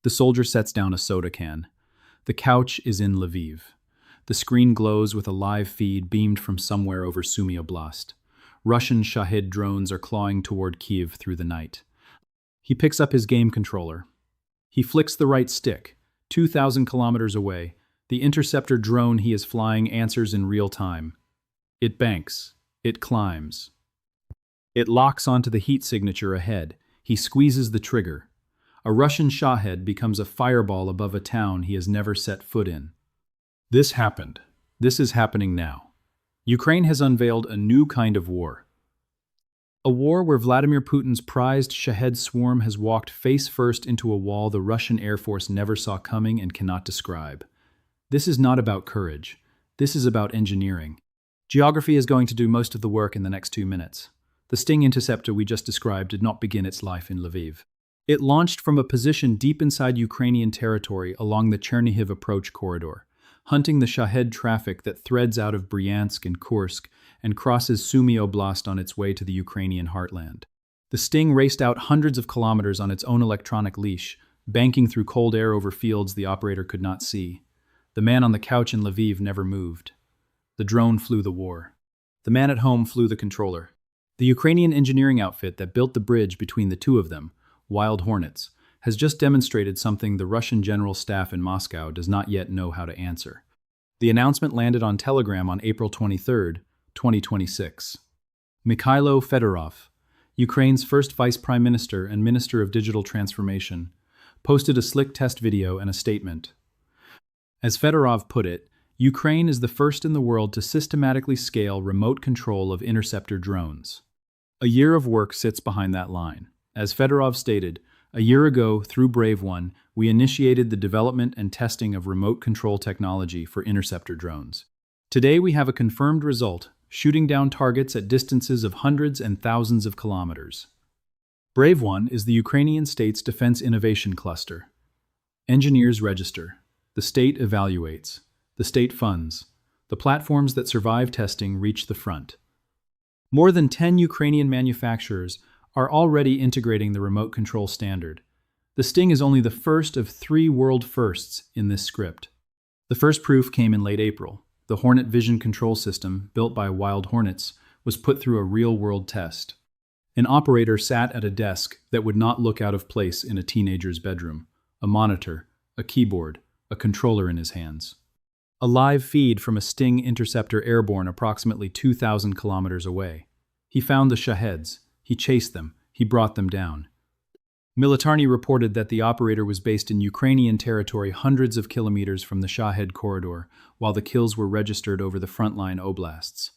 The soldier sets down a soda can. The couch is in Lviv. The screen glows with a live feed beamed from somewhere over Sumy Oblast. Russian Shahed drones are clawing toward Kyiv through the night. He picks up his game controller. He flicks the right stick. 2,000 kilometers away, the interceptor drone he is flying answers in real time. It banks. It climbs. It locks onto the heat signature ahead. He squeezes the trigger. A Russian Shahed becomes a fireball above a town he has never set foot in. This happened. This is happening now. Ukraine has unveiled a new kind of war. A war where Vladimir Putin's prized Shahed swarm has walked face first into a wall the Russian Air Force never saw coming and cannot describe. This is not about courage. This is about engineering. Geography is going to do most of the work in the next 2 minutes. The Sting interceptor we just described did not begin its life in Lviv. It launched from a position deep inside Ukrainian territory along the Chernihiv approach corridor, hunting the Shahed traffic that threads out of Bryansk and Kursk and crosses Sumy Oblast on its way to the Ukrainian heartland. The Sting raced out hundreds of kilometers on its own electronic leash, banking through cold air over fields the operator could not see. The man on the couch in Lviv never moved. The drone flew the war. The man at home flew the controller. The Ukrainian engineering outfit that built the bridge between the two of them, Wild Hornets, has just demonstrated something the Russian General Staff in Moscow does not yet know how to answer. The announcement landed on Telegram on April 23, 2026. Mikhailo Fedorov, Ukraine's first vice prime minister and minister of digital transformation, posted a slick test video and a statement. As Fedorov put it, Ukraine is the first in the world to systematically scale remote control of interceptor drones. A year of work sits behind that line. As Fedorov stated, a year ago, through Brave One, we initiated the development and testing of remote control technology for interceptor drones. Today we have a confirmed result, shooting down targets at distances of hundreds and thousands of kilometers. Brave One is the Ukrainian state's defense innovation cluster. Engineers register. The state evaluates. The state funds. The platforms that survive testing reach the front. More than 10 Ukrainian manufacturers are already integrating the remote control standard. The Sting is only the first of 3 world firsts in this script. The first proof came in late April. The Hornet Vision control system, built by Wild Hornets, was put through a real-world test. An operator sat at a desk that would not look out of place in a teenager's bedroom. A monitor, a keyboard, a controller in his hands. A live feed from a Sting interceptor airborne approximately 2,000 kilometers away. He found the Shaheds. He chased them. He brought them down. Militarny reported that the operator was based in Ukrainian territory hundreds of kilometers from the Shahed corridor, while the kills were registered over the frontline oblasts.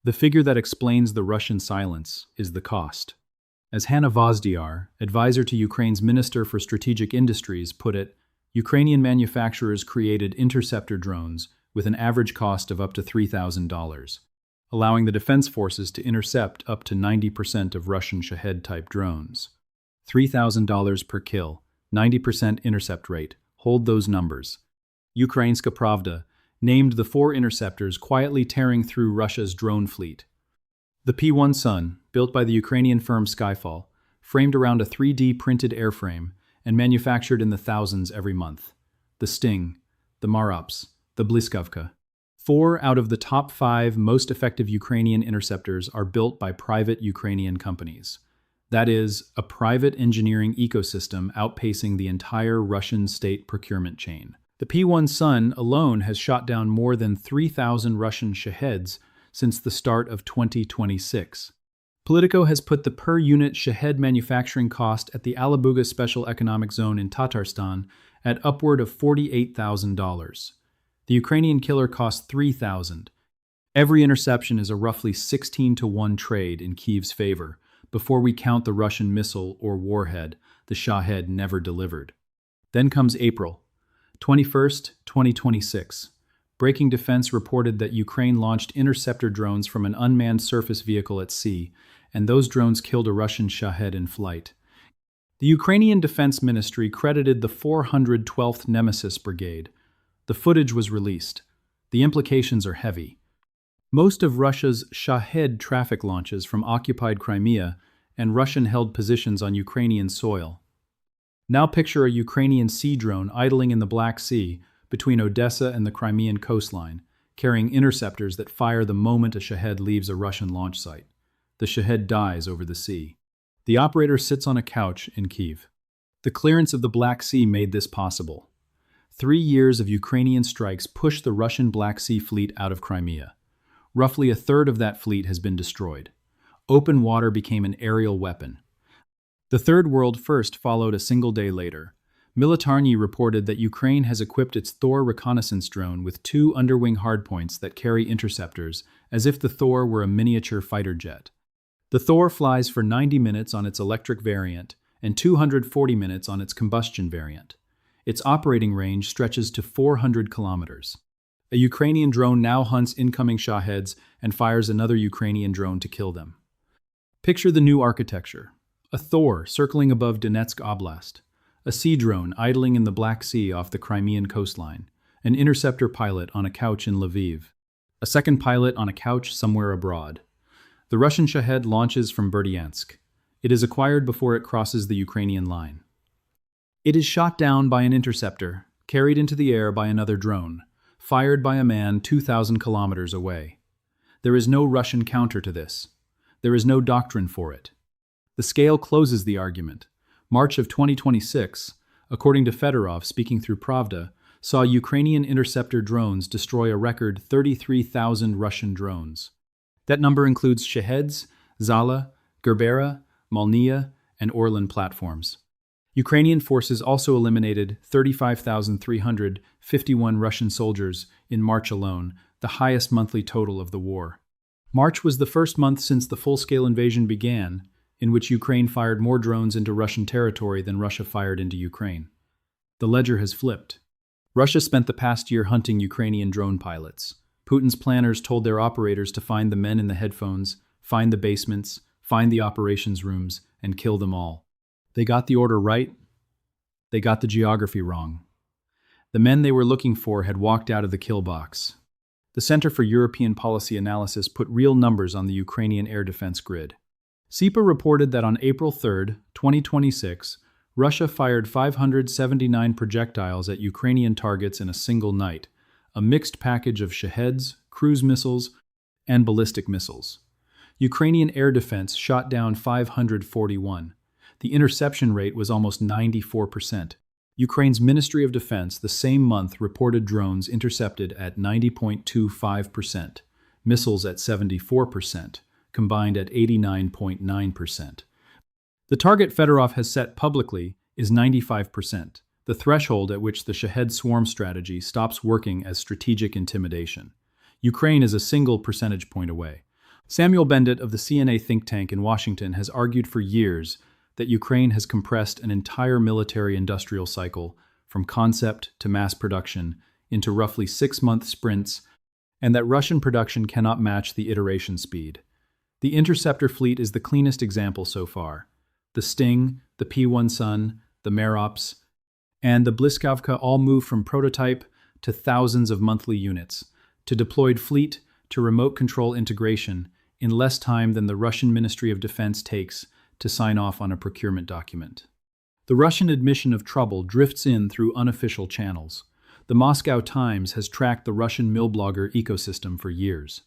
The figure that explains the Russian silence is the cost. As Hanna Vozdiar, advisor to Ukraine's Minister for Strategic Industries, put it, Ukrainian manufacturers created interceptor drones with an average cost of up to $3,000, allowing the defense forces to intercept up to 90% of Russian Shahed-type drones. $3,000 per kill, 90% intercept rate. Hold those numbers. Ukrainska Pravda named the 4 interceptors quietly tearing through Russia's drone fleet. The P-1 Sun, built by the Ukrainian firm Skyfall, framed around a 3D printed airframe and manufactured in the thousands every month. The Sting, the Marops, the Bliskavka. 4 out of the top 5 most effective Ukrainian interceptors are built by private Ukrainian companies. That is, a private engineering ecosystem outpacing the entire Russian state procurement chain. The P-1 Sun alone has shot down more than 3,000 Russian Shaheds since the start of 2026. Politico has put the per-unit Shahed manufacturing cost at the Alabuga Special Economic Zone in Tatarstan at upward of $48,000. The Ukrainian killer cost $3,000. Every interception is a roughly 16-to-1 trade in Kyiv's favor, before we count the Russian missile or warhead the Shahed never delivered. Then comes April 21st, 2026. Breaking Defense reported that Ukraine launched interceptor drones from an unmanned surface vehicle at sea, and those drones killed a Russian Shahed in flight. The Ukrainian Defense Ministry credited the 412th Nemesis Brigade. The footage was released. The implications are heavy. Most of Russia's Shahed traffic launches from occupied Crimea and Russian-held positions on Ukrainian soil. Now picture a Ukrainian sea drone idling in the Black Sea between Odessa and the Crimean coastline, carrying interceptors that fire the moment a Shahed leaves a Russian launch site. The Shahed dies over the sea. The operator sits on a couch in Kyiv. The clearance of the Black Sea made this possible. 3 years of Ukrainian strikes pushed the Russian Black Sea fleet out of Crimea. Roughly a third of that fleet has been destroyed. Open water became an aerial weapon. The Third World First followed a single day later. Militarny reported that Ukraine has equipped its Thor reconnaissance drone with 2 underwing hardpoints that carry interceptors, as if the Thor were a miniature fighter jet. The Thor flies for 90 minutes on its electric variant and 240 minutes on its combustion variant. Its operating range stretches to 400 kilometers. A Ukrainian drone now hunts incoming Shaheds and fires another Ukrainian drone to kill them. Picture the new architecture. A Thor circling above Donetsk Oblast. A sea drone idling in the Black Sea off the Crimean coastline. An interceptor pilot on a couch in Lviv. A second pilot on a couch somewhere abroad. The Russian Shahed launches from Berdyansk. It is acquired before it crosses the Ukrainian line. It is shot down by an interceptor, carried into the air by another drone, fired by a man 2,000 kilometers away. There is no Russian counter to this. There is no doctrine for it. The scale closes the argument. March of 2026, according to Fedorov speaking through Pravda, saw Ukrainian interceptor drones destroy a record 33,000 Russian drones. That number includes Shaheds, Zala, Gerbera, Molniya, and Orlan platforms. Ukrainian forces also eliminated 35,351 Russian soldiers in March alone, the highest monthly total of the war. March was the first month since the full-scale invasion began, in which Ukraine fired more drones into Russian territory than Russia fired into Ukraine. The ledger has flipped. Russia spent the past year hunting Ukrainian drone pilots. Putin's planners told their operators to find the men in the headphones, find the basements, find the operations rooms, and kill them all. They got the order right. They got the geography wrong. The men they were looking for had walked out of the kill box. The Center for European Policy Analysis put real numbers on the Ukrainian air defense grid. SIPA reported that on April 3, 2026, Russia fired 579 projectiles at Ukrainian targets in a single night, a mixed package of Shaheds, cruise missiles, and ballistic missiles. Ukrainian air defense shot down 541. The interception rate was almost 94%. Ukraine's Ministry of Defense the same month reported drones intercepted at 90.25%, missiles at 74%, combined at 89.9%. The target Fedorov has set publicly is 95%, the threshold at which the Shahed swarm strategy stops working as strategic intimidation. Ukraine is a single percentage point away. Samuel Bendit of the CNA think tank in Washington has argued for years that Ukraine has compressed an entire military-industrial cycle from concept to mass production into roughly 6-month sprints, and that Russian production cannot match the iteration speed. The interceptor fleet is the cleanest example so far. The Sting, the P-1 Sun, the Merops, and the Bliskavka all move from prototype to thousands of monthly units, to deployed fleet, to remote control integration, in less time than the Russian Ministry of Defense takes to sign off on a procurement document. The Russian admission of trouble drifts in through unofficial channels. The Moscow Times has tracked the Russian milblogger ecosystem for years.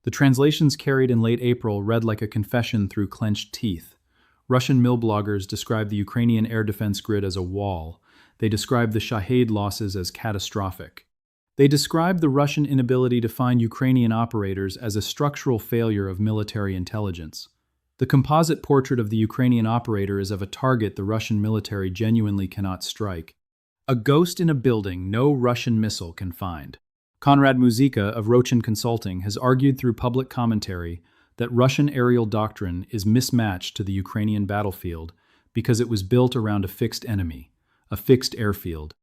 The translations carried in late April read like a confession through clenched teeth. Russian milbloggers describe the Ukrainian air defense grid as a wall. They describe the Shahed losses as catastrophic. They describe the Russian inability to find Ukrainian operators as a structural failure of military intelligence. The composite portrait of the Ukrainian operator is of a target the Russian military genuinely cannot strike. A ghost in a building no Russian missile can find. Konrad Muzyka of Rochin Consulting has argued through public commentary that Russian aerial doctrine is mismatched to the Ukrainian battlefield because it was built around a fixed enemy, a fixed airfield,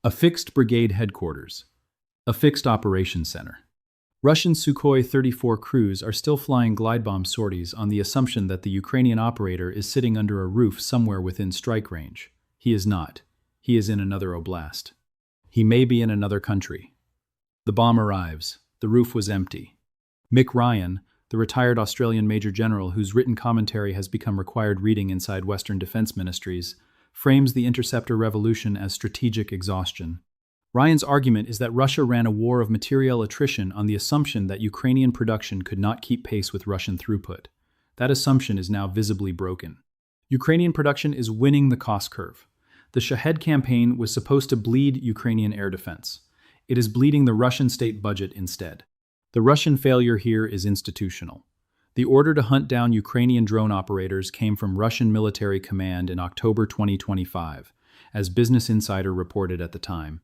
a fixed brigade headquarters, a fixed operations center. Russian Sukhoi 34 crews are still flying glide bomb sorties on the assumption that the Ukrainian operator is sitting under a roof somewhere within strike range. He is not. He is in another oblast. He may be in another country. The bomb arrives. The roof was empty. Mick Ryan, the retired Australian Major General whose written commentary has become required reading inside Western defense ministries, frames the interceptor revolution as strategic exhaustion. Ryan's argument is that Russia ran a war of material attrition on the assumption that Ukrainian production could not keep pace with Russian throughput. That assumption is now visibly broken. Ukrainian production is winning the cost curve. The Shahed campaign was supposed to bleed Ukrainian air defense. It is bleeding the Russian state budget instead. The Russian failure here is institutional. The order to hunt down Ukrainian drone operators came from Russian military command in October 2025, as Business Insider reported at the time.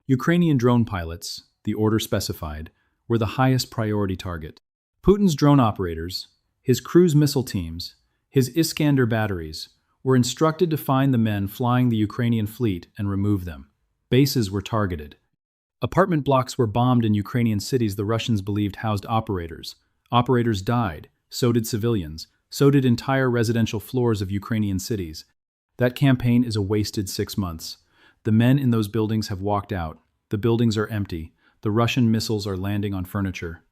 Ukrainian drone pilots, the order specified, were the highest priority target. Putin's drone operators, his cruise missile teams, his Iskander batteries, were instructed to find the men flying the Ukrainian fleet and remove them. Bases were targeted. Apartment blocks were bombed in Ukrainian cities the Russians believed housed operators. Operators died, so did civilians, so did entire residential floors of Ukrainian cities. That campaign is a wasted 6 months. The men in those buildings have walked out. The buildings are empty. The Russian missiles are landing on furniture.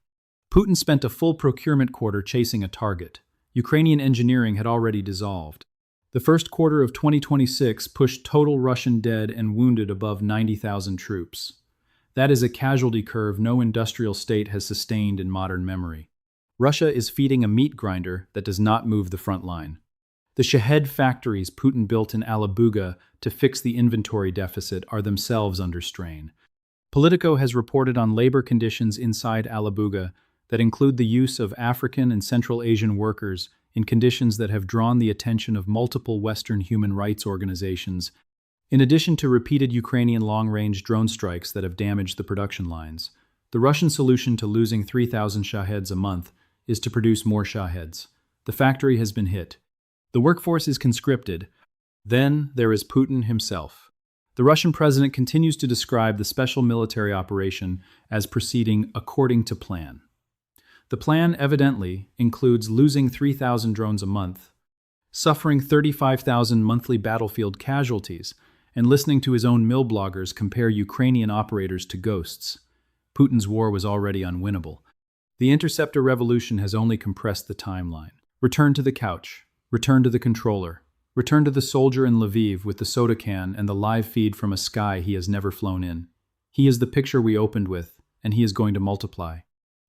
Putin spent a full procurement quarter chasing a target. Ukrainian engineering had already dissolved. The first quarter of 2026 pushed total Russian dead and wounded above 90,000 troops. That is a casualty curve no industrial state has sustained in modern memory. Russia is feeding a meat grinder that does not move the front line. The Shahed factories Putin built in Alabuga to fix the inventory deficit are themselves under strain. Politico has reported on labor conditions inside Alabuga that include the use of African and Central Asian workers in conditions that have drawn the attention of multiple Western human rights organizations, in addition to repeated Ukrainian long-range drone strikes that have damaged the production lines. The Russian solution to losing 3,000 Shaheds a month is to produce more Shaheds. The factory has been hit. The workforce is conscripted. Then there is Putin himself. The Russian president continues to describe the special military operation as proceeding according to plan. The plan evidently includes losing 3,000 drones a month, suffering 35,000 monthly battlefield casualties, and listening to his own milbloggers compare Ukrainian operators to ghosts. Putin's war was already unwinnable. The interceptor revolution has only compressed the timeline. Return to the couch. Return to the controller. Return to the soldier in Lviv with the soda can and the live feed from a sky he has never flown in. He is the picture we opened with, and he is going to multiply.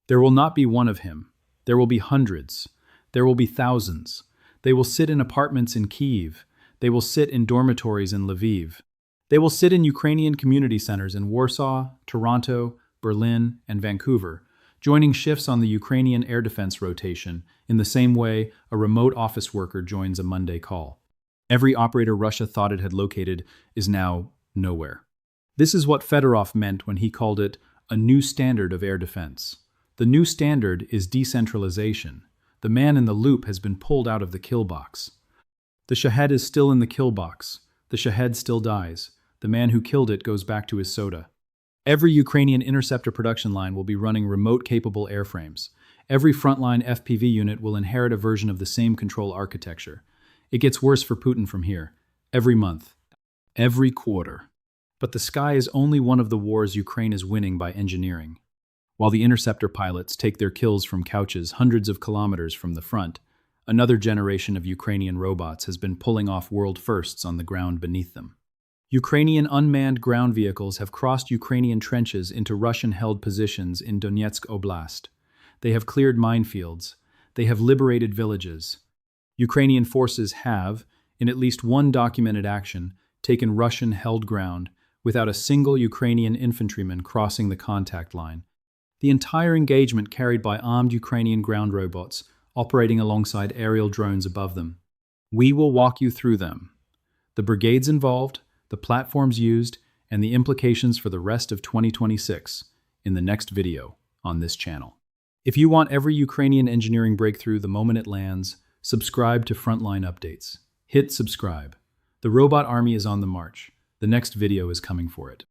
There will not be one of him. There will be hundreds. There will be thousands. They will sit in apartments in Kyiv. They will sit in dormitories in Lviv. They will sit in Ukrainian community centers in Warsaw, Toronto, Berlin, and Vancouver, joining shifts on the Ukrainian air defense rotation in the same way a remote office worker joins a Monday call. Every operator Russia thought it had located is now nowhere. This is what Fedorov meant when he called it a new standard of air defense. The new standard is decentralization. The man in the loop has been pulled out of the kill box. The Shahed is still in the kill box. The Shahed still dies. The man who killed it goes back to his soda. Every Ukrainian interceptor production line will be running remote-capable airframes. Every frontline FPV unit will inherit a version of the same control architecture. It gets worse for Putin from here. Every month. Every quarter. But the sky is only one of the wars Ukraine is winning by engineering. While the interceptor pilots take their kills from couches hundreds of kilometers from the front, another generation of Ukrainian robots has been pulling off world firsts on the ground beneath them. Ukrainian unmanned ground vehicles have crossed Ukrainian trenches into Russian-held positions in Donetsk Oblast. They have cleared minefields. They have liberated villages. Ukrainian forces have, in at least one documented action, taken Russian-held ground without a single Ukrainian infantryman crossing the contact line. The entire engagement carried by armed Ukrainian ground robots operating alongside aerial drones above them. We will walk you through them. The brigades involved, the platforms used, and the implications for the rest of 2026 in the next video on this channel. If you want every Ukrainian engineering breakthrough the moment it lands, subscribe to Frontline Updates. Hit subscribe. The robot army is on the march. The next video is coming for it.